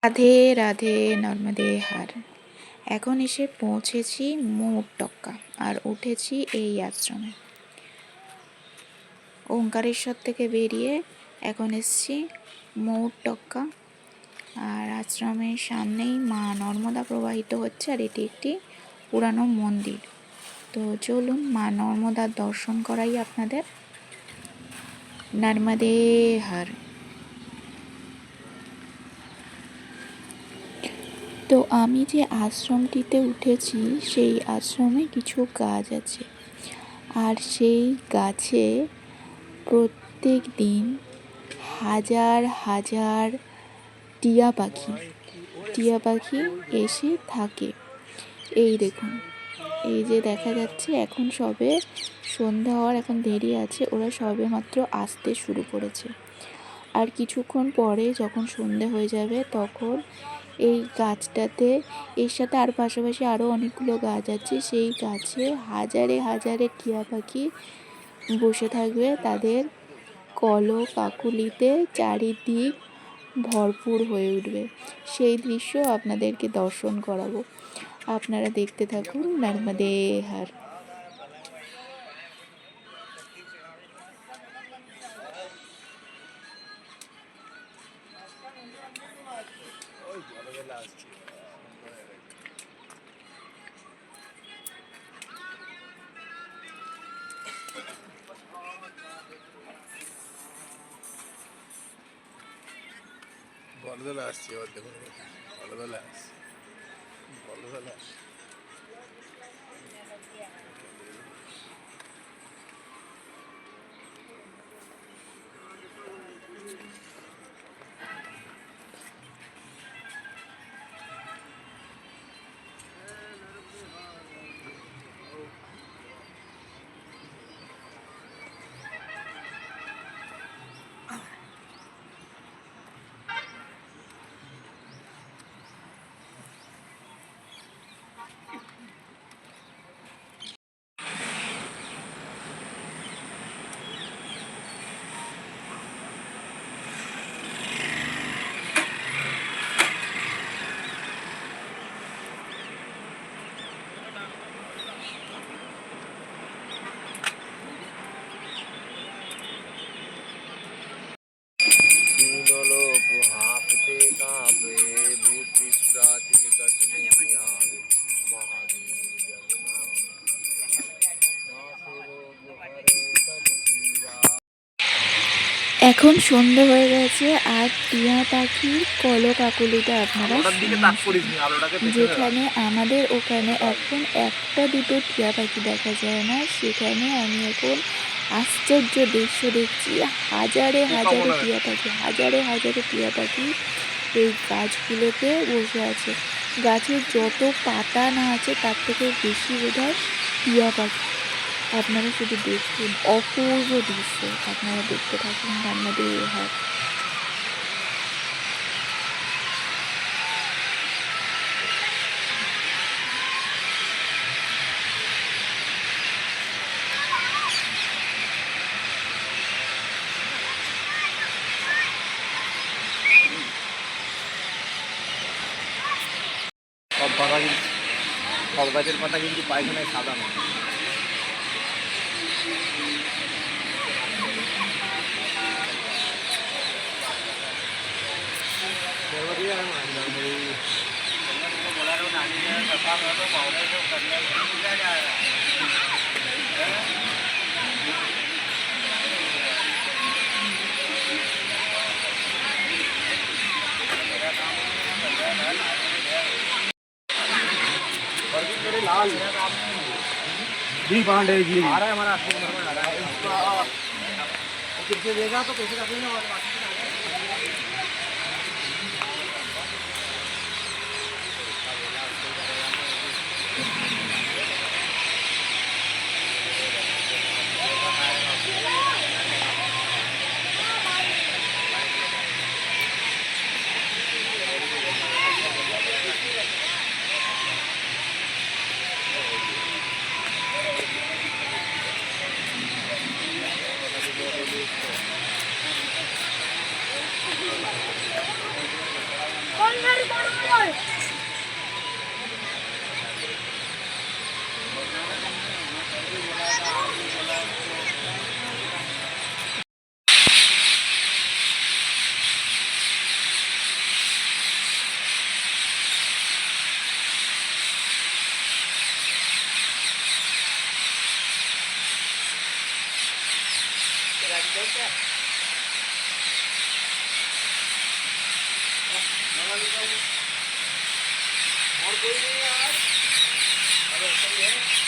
রাধে রাধে নর্মদে হার। এখন এসে পৌঁছেছি মৌটক্কা আর উঠেছি এই আশ্রমে। ওঙ্কারেশ্বর থেকে বেরিয়ে এখন এসছি মৌটক্কা, আর আশ্রমের সামনেই মা নর্মদা প্রবাহিত হচ্ছে, আর এটি একটি পুরানো মন্দির। তো চলুন মা নর্মদার দর্শন করাই আপনাদের। নর্মদে হার। তো আমি যে আশ্রমটিতে উঠেছি সেই আশ্রমে কিছু গাছ আছে, আর সেই গাছে প্রত্যেক দিন হাজার হাজার টিয়া পাখি এসে থাকে। এই দেখুন, এই যে দেখা যাচ্ছে এখন সবে সন্ধ্যা হওয়ার এখন দেরি আছে, ওরা সবে মাত্র আসতে শুরু করেছে। আর কিছুক্ষণ পরে যখন সন্ধে হয়ে যাবে তখন এই গাছটাতে, এর সাথে আর পাশাপাশি আরও অনেকগুলো গাছ আছে, সেই গাছে হাজারে হাজারে টিয়া পাখি বসে থাকবে। তাদের কলকাকলিতে চারিদিক ভরপুর হয়ে উঠবে। সেই দৃশ্য আপনাদেরকে দর্শন করাবো, আপনারা দেখতে থাকুন নর্মদে হার। বলদলা আসছে, এবার দেখুন বলদলা আসছে, বলদলা আসছে। এখন সন্ধে হয়ে গেছে, আর টিয়া পাখির কলকাকলিটা আপনারা যেখানে আমাদের ওখানে এখন একটা দুটো টিয়া পাখি দেখা যায় না, সেখানে আমি এখন আশ্চর্য দৃশ্য দেখছি। হাজারে হাজারে টিয়া পাখি এই গাছগুলোতে বসে আছে। গাছের যত পাতা না আছে তার থেকে বেশি বোধহয় টিয়া পাখি। আপনারা শুধু দেখুন, অপূর্ব দৃশ্য, আপনারা দেখতে থাকুন নর্মদে হার। সব পাতা কিন্তু, সব গাছের পাতা কিন্তু পায়খানায় সাদা না। लाल भी पांडे जी आ रहा है हमारा किससे देगा तो कैसे रखेंगे। और कोई नहीं यार, अरे सही है।